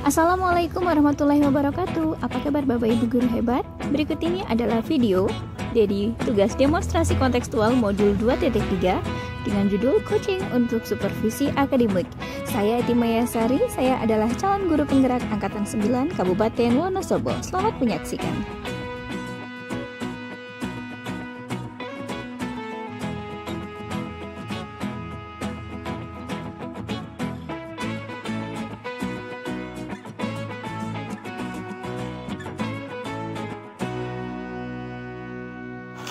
Assalamualaikum warahmatullahi wabarakatuh. Apa kabar Bapak Ibu guru hebat? Berikut ini adalah video dari tugas demonstrasi kontekstual modul 2.3 dengan judul Coaching untuk Supervisi Akademik. Saya Eti Mayasari, saya adalah calon guru penggerak Angkatan 9 Kabupaten Wonosobo. Selamat menyaksikan.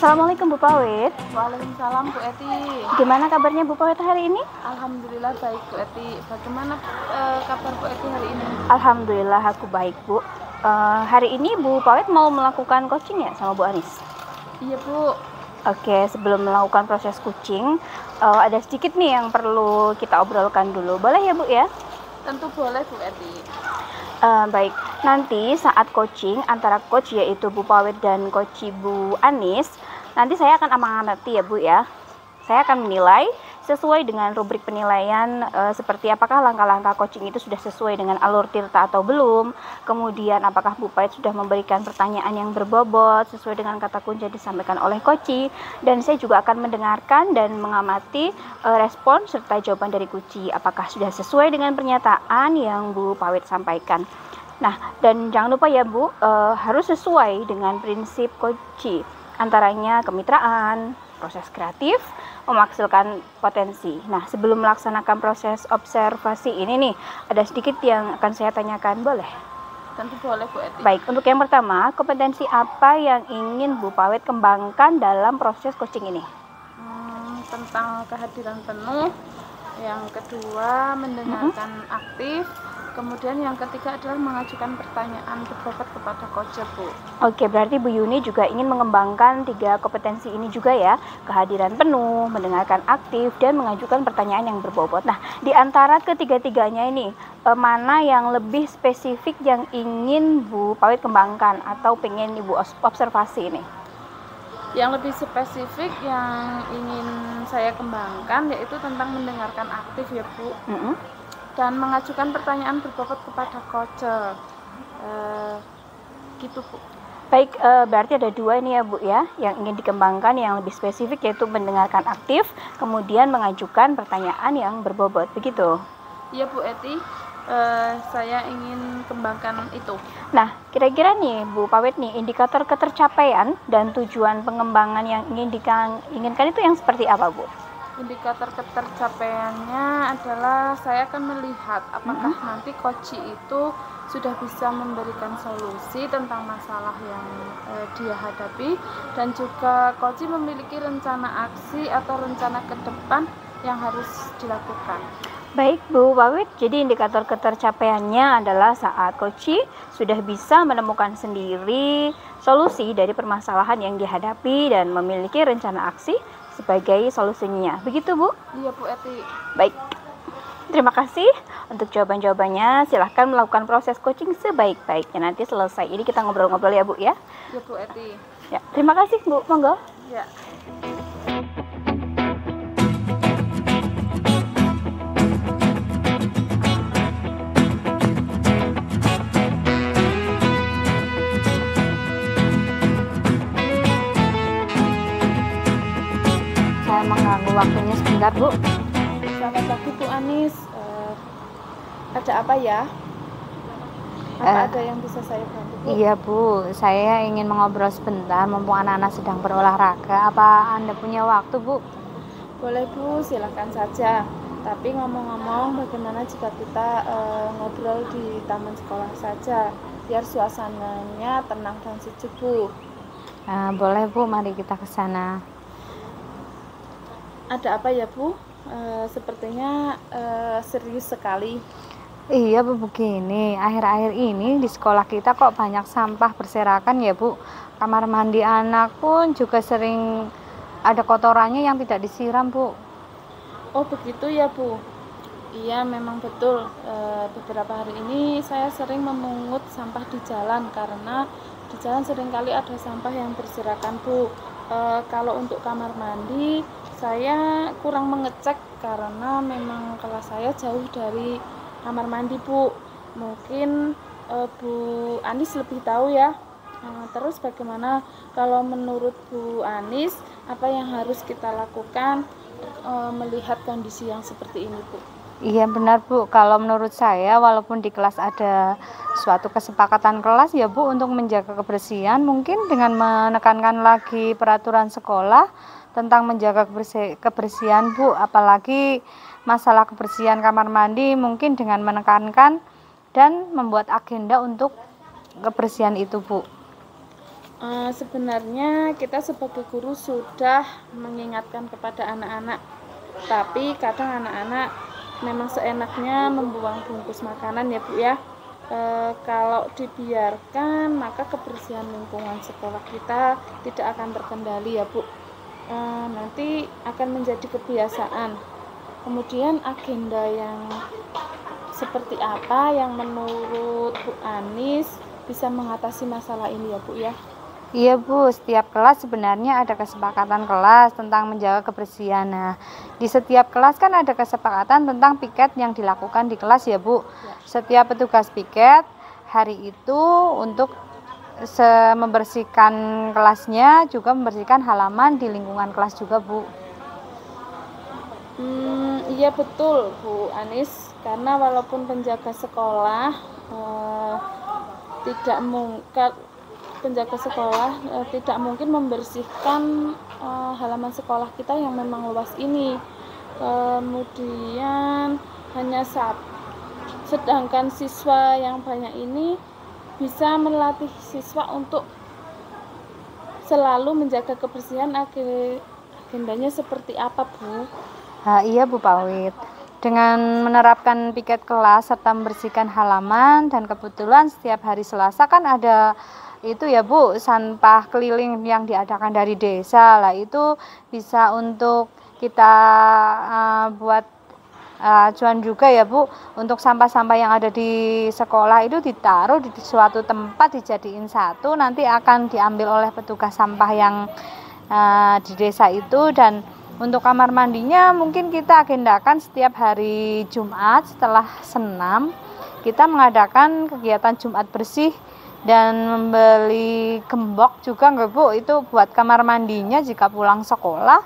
Assalamualaikum Bu Pawit. Waalaikumsalam Bu Eti. Gimana kabarnya Bu Pawit hari ini? Alhamdulillah baik Bu Eti. Bagaimana kabar Bu Eti hari ini? Alhamdulillah aku baik Bu. Hari ini Bu Pawit mau melakukan coaching ya sama Bu Aris? Iya Bu. Oke, sebelum melakukan proses coaching, ada sedikit nih yang perlu kita obrolkan dulu. Boleh ya Bu ya? Tentu boleh Bu Eti. Baik, nanti saat coaching antara coach yaitu Bu Pawit dan coach Bu Anis, nanti saya akan amanati ya Bu ya. Saya akan menilai sesuai dengan rubrik penilaian seperti apakah langkah-langkah coaching itu sudah sesuai dengan alur tirta atau belum. Kemudian apakah Bu Pawit sudah memberikan pertanyaan yang berbobot sesuai dengan kata kunci yang disampaikan oleh coach. Dan saya juga akan mendengarkan dan mengamati respon serta jawaban dari coach. Apakah sudah sesuai dengan pernyataan yang Bu Pawit sampaikan. Nah, dan jangan lupa ya Bu, harus sesuai dengan prinsip coach. Antaranya kemitraan, proses kreatif, memaksimalkan potensi. Nah, sebelum melaksanakan proses observasi ini nih, ada sedikit yang akan saya tanyakan, boleh? Tentu boleh Bu Eti. Baik, untuk yang pertama, kompetensi apa yang ingin Bu Pawit kembangkan dalam proses coaching ini? Tentang kehadiran penuh. Yang kedua, mendengarkan aktif. Kemudian yang ketiga adalah mengajukan pertanyaan berbobot kepada coach Bu. Oke, berarti Bu Yuni juga ingin mengembangkan 3 kompetensi ini juga ya. Kehadiran penuh, mendengarkan aktif, dan mengajukan pertanyaan yang berbobot. Nah, di antara ketiga-tiganya ini, mana yang lebih spesifik yang ingin Bu Pawit kembangkan atau pengen Ibu observasi ini? Yang lebih spesifik yang ingin saya kembangkan yaitu tentang mendengarkan aktif ya Bu. Dan mengajukan pertanyaan berbobot kepada coach. Gitu Bu. Baik, berarti ada 2 ini ya Bu ya, yang ingin dikembangkan yang lebih spesifik yaitu mendengarkan aktif, kemudian mengajukan pertanyaan yang berbobot, begitu? Iya Bu Eti, saya ingin kembangkan itu. Nah, kira-kira nih Bu Pawit nih, indikator ketercapaian dan tujuan pengembangan yang inginkan itu yang seperti apa Bu? Indikator ketercapaiannya adalah saya akan melihat apakah nanti coach itu sudah bisa memberikan solusi tentang masalah yang dia hadapi, dan juga coach memiliki rencana aksi atau rencana ke depan yang harus dilakukan. Baik Bu Pawit, jadi indikator ketercapaiannya adalah saat coach sudah bisa menemukan sendiri solusi dari permasalahan yang dihadapi dan memiliki rencana aksi sebagai solusinya. Begitu Bu? Iya Bu Eti. Baik, terima kasih untuk jawaban-jawabannya. Silahkan melakukan proses coaching sebaik-baiknya. Nanti selesai ini kita ngobrol-ngobrol ya Bu ya. Iya Bu Eti. Ya, terima kasih Bu, monggo. Ya. Mengganggu waktunya sebentar Bu. Selamat pagi Bu Anis. Ada apa ya? Apa ada yang bisa saya bantu Bu? Iya Bu, saya ingin mengobrol sebentar mumpung anak-anak sedang berolahraga. Apa Anda punya waktu Bu? Boleh Bu, silakan saja. Tapi ngomong-ngomong, bagaimana jika kita ngobrol di taman sekolah saja, biar suasananya tenang dan sejuk Bu? Boleh Bu, mari kita ke sana. Ada apa ya Bu? Sepertinya serius sekali. Iya Bu, begini, akhir-akhir ini di sekolah kita kok banyak sampah berserakan ya Bu. Kamar mandi anak pun juga sering ada kotorannya yang tidak disiram Bu. Oh begitu ya Bu. Iya memang betul. Beberapa hari ini saya sering memungut sampah di jalan karena di jalan seringkali ada sampah yang berserakan Bu. Kalau untuk kamar mandi saya kurang mengecek karena memang kelas saya jauh dari kamar mandi Bu. Mungkin Bu Anis lebih tahu ya. Terus bagaimana kalau menurut Bu Anis, apa yang harus kita lakukan melihat kondisi yang seperti ini, Bu? Iya benar Bu, kalau menurut saya walaupun di kelas ada suatu kesepakatan kelas ya Bu untuk menjaga kebersihan, mungkin dengan menekankan lagi peraturan sekolah tentang menjaga kebersihan Bu, apalagi masalah kebersihan kamar mandi mungkin dengan menekankan dan membuat agenda untuk kebersihan itu Bu. Sebenarnya kita sebagai guru sudah mengingatkan kepada anak-anak, tapi kadang anak-anak memang seenaknya membuang bungkus makanan ya Bu ya. Kalau dibiarkan maka kebersihan lingkungan sekolah kita tidak akan terkendali ya Bu. Nanti akan menjadi kebiasaan. Kemudian agenda yang seperti apa yang menurut Bu Anis bisa mengatasi masalah ini ya Bu ya? Iya Bu, setiap kelas sebenarnya ada kesepakatan kelas tentang menjaga kebersihan. Nah, di setiap kelas kan ada kesepakatan tentang piket yang dilakukan di kelas ya Bu. Setiap petugas piket hari itu untuk membersihkan kelasnya, juga membersihkan halaman di lingkungan kelas juga Bu. Iya betul Bu Anis, karena walaupun penjaga sekolah tidak mungkin membersihkan halaman sekolah kita yang memang luas ini. Kemudian sedangkan siswa yang banyak ini bisa melatih siswa untuk selalu menjaga kebersihan. Agendanya seperti apa Bu? Iya Bu Pawit. Dengan menerapkan piket kelas serta membersihkan halaman, dan kebetulan setiap hari Selasa kan ada itu ya Bu, sampah keliling yang diadakan dari desa lah, itu bisa untuk kita buat acuan juga ya Bu, untuk sampah-sampah yang ada di sekolah itu ditaruh di suatu tempat, dijadiin satu, nanti akan diambil oleh petugas sampah yang di desa itu. Dan untuk kamar mandinya mungkin kita agendakan setiap hari Jumat setelah senam kita mengadakan kegiatan Jumat bersih dan membeli gembok juga enggak Bu, itu buat kamar mandinya jika pulang sekolah.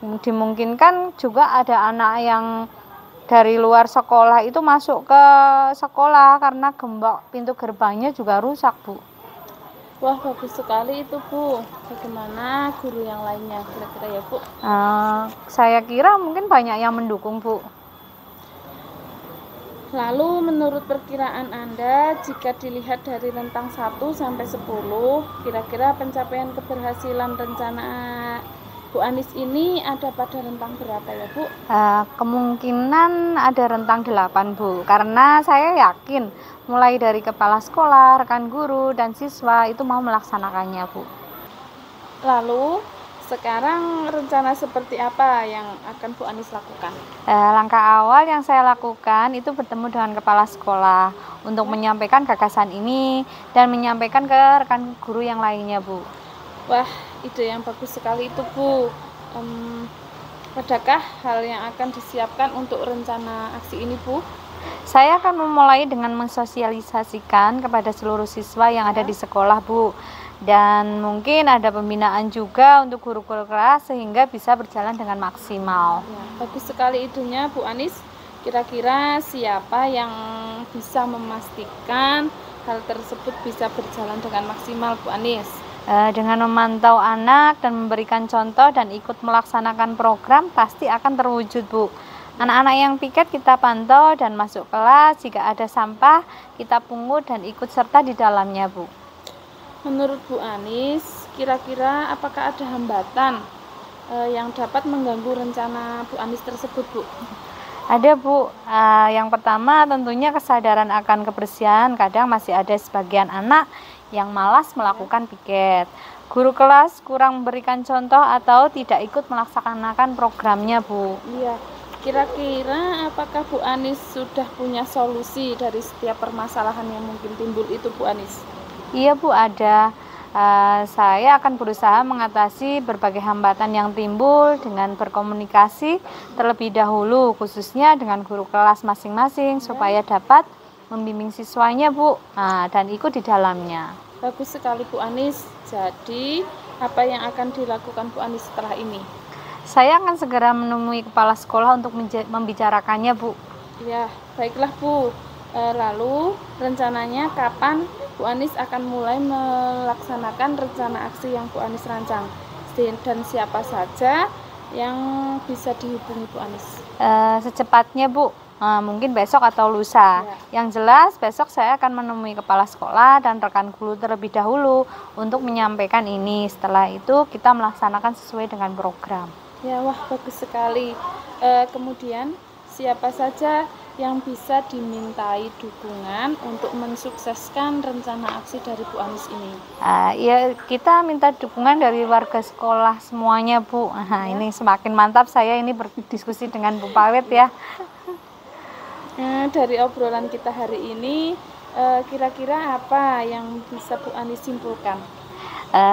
Dimungkinkan juga ada anak yang dari luar sekolah itu masuk ke sekolah karena gembok pintu gerbangnya juga rusak Bu. Wah bagus sekali itu Bu. Bagaimana guru yang lainnya kira-kira ya Bu? Saya kira mungkin banyak yang mendukung Bu. Lalu menurut perkiraan Anda, jika dilihat dari rentang 1 sampai 10, kira-kira pencapaian keberhasilan rencana Bu Anis ini ada pada rentang berapa ya Bu? Kemungkinan ada rentang 8 Bu, karena saya yakin mulai dari kepala sekolah, rekan guru, dan siswa itu mau melaksanakannya Bu. Lalu sekarang rencana seperti apa yang akan Bu Anis lakukan? Langkah awal yang saya lakukan itu bertemu dengan kepala sekolah untuk menyampaikan gagasan ini dan menyampaikan ke rekan guru yang lainnya Bu. Wah, ide yang bagus sekali itu Bu. Adakah hal yang akan disiapkan untuk rencana aksi ini Bu? Saya akan memulai dengan mensosialisasikan kepada seluruh siswa yang ada di sekolah Bu. Dan mungkin ada pembinaan juga untuk guru-guru kelas sehingga bisa berjalan dengan maksimal. Ya, bagus sekali idenya Bu Anis. Kira-kira siapa yang bisa memastikan hal tersebut bisa berjalan dengan maksimal Bu Anis? Dengan memantau anak dan memberikan contoh dan ikut melaksanakan program pasti akan terwujud Bu. Anak-anak yang piket kita pantau dan masuk kelas, jika ada sampah kita pungut dan ikut serta di dalamnya Bu. Menurut Bu Anis, kira-kira apakah ada hambatan yang dapat mengganggu rencana Bu Anis tersebut Bu? Ada Bu, yang pertama tentunya kesadaran akan kebersihan. Kadang masih ada sebagian anak yang malas melakukan piket. Guru kelas kurang memberikan contoh atau tidak ikut melaksanakan programnya Bu. Iya, kira-kira apakah Bu Anis sudah punya solusi dari setiap permasalahan yang mungkin timbul itu Bu Anis? Iya Bu, ada. Saya akan berusaha mengatasi berbagai hambatan yang timbul dengan berkomunikasi terlebih dahulu, khususnya dengan guru kelas masing-masing supaya dapat membimbing siswanya, Bu, dan ikut di dalamnya. Bagus sekali Bu Anis. Jadi apa yang akan dilakukan Bu Anis setelah ini? Saya akan segera menemui kepala sekolah untuk membicarakannya, Bu. Ya, baiklah Bu. Lalu rencananya kapan Bu Anis akan mulai melaksanakan rencana aksi yang Bu Anis rancang? Dan siapa saja yang bisa dihubungi Bu Anis? Secepatnya, Bu. Mungkin besok atau lusa. Ya. Yang jelas besok saya akan menemui kepala sekolah dan rekan guru terlebih dahulu untuk menyampaikan ini. Setelah itu kita melaksanakan sesuai dengan program. Ya, wah bagus sekali. Kemudian siapa saja yang bisa dimintai dukungan untuk mensukseskan rencana aksi dari Bu Anis ini? Ya, kita minta dukungan dari warga sekolah semuanya, Bu. Ya. Ini semakin mantap saya ini berdiskusi dengan Bu Pawet ya. Dari obrolan kita hari ini, kira-kira apa yang bisa Bu Anis simpulkan?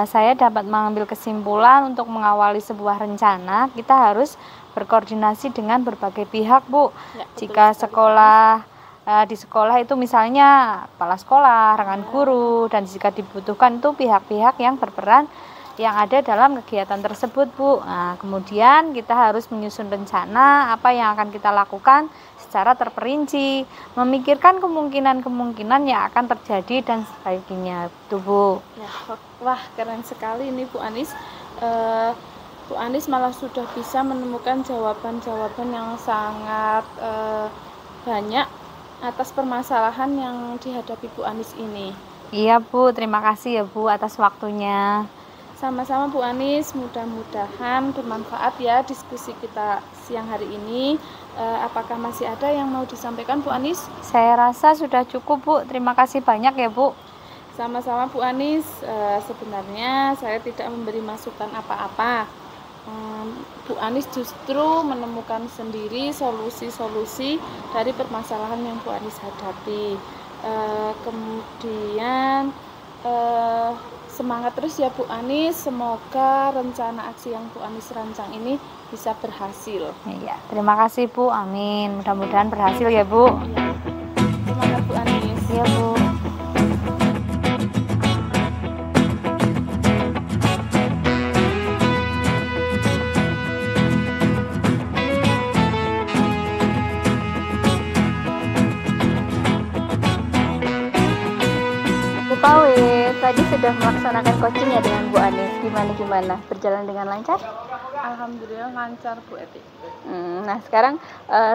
Saya dapat mengambil kesimpulan untuk mengawali sebuah rencana, kita harus berkoordinasi dengan berbagai pihak, Bu. Ya, jika sekolah di sekolah itu misalnya kepala sekolah, rekan guru, dan jika dibutuhkan itu pihak-pihak yang berperan yang ada dalam kegiatan tersebut, Bu. Kemudian kita harus menyusun rencana apa yang akan kita lakukan secara terperinci, memikirkan kemungkinan-kemungkinan yang akan terjadi dan sebagainya, itu Bu. Ya, wah keren sekali ini Bu Anis. Bu Anis malah sudah bisa menemukan jawaban-jawaban yang sangat banyak atas permasalahan yang dihadapi Bu Anis ini. Iya Bu, terima kasih ya Bu atas waktunya. Sama-sama Bu Anis, mudah-mudahan bermanfaat ya diskusi kita siang hari ini. Apakah masih ada yang mau disampaikan Bu Anis? Saya rasa sudah cukup Bu, terima kasih banyak ya Bu. Sama-sama Bu Anis, sebenarnya saya tidak memberi masukan apa-apa. Bu Anis justru menemukan sendiri solusi-solusi dari permasalahan yang Bu Anis hadapi. Kemudian semangat terus ya Bu Anis, semoga rencana aksi yang Bu Anis rancang ini bisa berhasil. Iya, terima kasih Bu, amin. Mudah-mudahan berhasil ya Bu. Ya. Semangat Bu Anis. Iya Bu. Pawet, tadi sudah melaksanakan coaching ya dengan Bu Anis. Gimana? Berjalan dengan lancar? Alhamdulillah lancar Bu Eti. Nah sekarang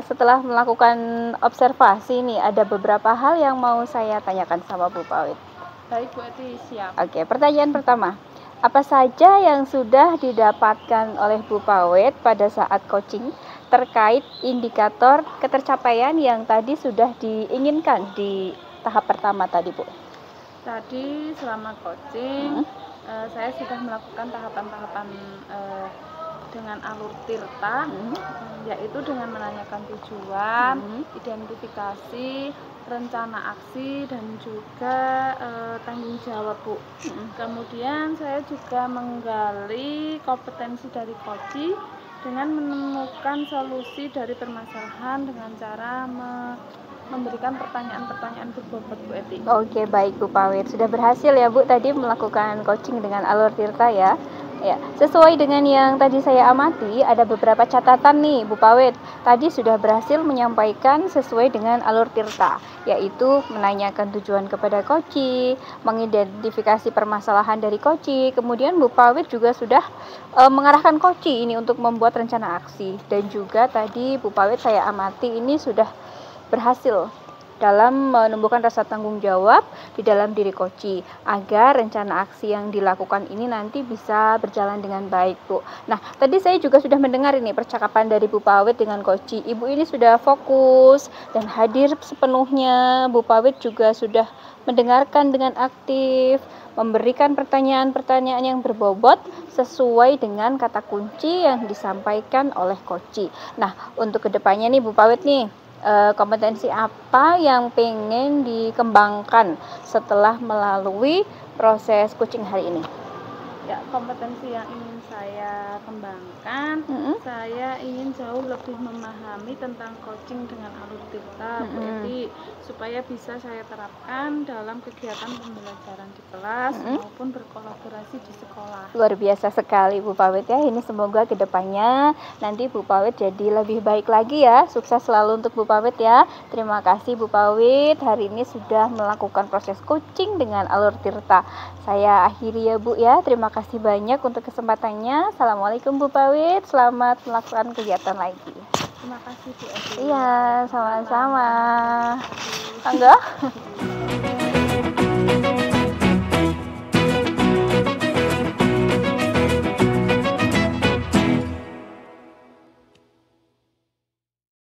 setelah melakukan observasi nih, ada beberapa hal yang mau saya tanyakan sama Bu Pawet. Baik Bu Eti, siap. Oke, pertanyaan pertama. Apa saja yang sudah didapatkan oleh Bu Pawet pada saat coaching terkait indikator ketercapaian yang tadi sudah diinginkan di tahap pertama tadi Bu? Tadi selama coaching saya sudah melakukan tahapan-tahapan dengan alur tirta, yaitu dengan menanyakan tujuan, identifikasi, rencana aksi, dan juga tanggung jawab Bu. Kemudian saya juga menggali kompetensi dari coach dengan menemukan solusi dari permasalahan dengan cara memberikan pertanyaan-pertanyaan berbobot Bu Eti. Oke, baik Bu Pawet. Sudah berhasil ya Bu tadi melakukan coaching dengan alur tirta ya. Ya, sesuai dengan yang tadi saya amati, ada beberapa catatan nih Bu Pawet. Tadi sudah berhasil menyampaikan sesuai dengan alur tirta, yaitu menanyakan tujuan kepada coach, mengidentifikasi permasalahan dari coach. Kemudian Bu Pawet juga sudah mengarahkan coach ini untuk membuat rencana aksi. Dan juga tadi Bu Pawet saya amati ini sudah berhasil dalam menumbuhkan rasa tanggung jawab di dalam diri coach agar rencana aksi yang dilakukan ini nanti bisa berjalan dengan baik Bu. Nah tadi saya juga sudah mendengar ini percakapan dari Bu Pawet dengan coach. Ibu ini sudah fokus dan hadir sepenuhnya. Bu Pawet juga sudah mendengarkan dengan aktif, memberikan pertanyaan-pertanyaan yang berbobot sesuai dengan kata kunci yang disampaikan oleh coach. Nah untuk kedepannya nih Bu Pawet nih, kompetensi apa yang pengen dikembangkan setelah melalui proses coaching hari ini? Ya, kompetensi yang ingin saya kembangkan, saya ingin jauh lebih memahami tentang coaching dengan alur tirta, Bu Eti, supaya bisa saya terapkan dalam kegiatan pembelajaran di kelas maupun berkolaborasi di sekolah. Luar biasa sekali Bu Pawit ya. Ini semoga kedepannya nanti Bu Pawit jadi lebih baik lagi ya. Sukses selalu untuk Bu Pawit ya. Terima kasih Bu Pawit, hari ini sudah melakukan proses coaching dengan alur tirta. Saya akhiri ya Bu ya. Terima kasih banyak untuk kesempatannya. Assalamualaikum Bu Pawit. Selamat melakukan kegiatan lagi. Terima kasih Bu Eti. Iya, sama-sama. Enggak?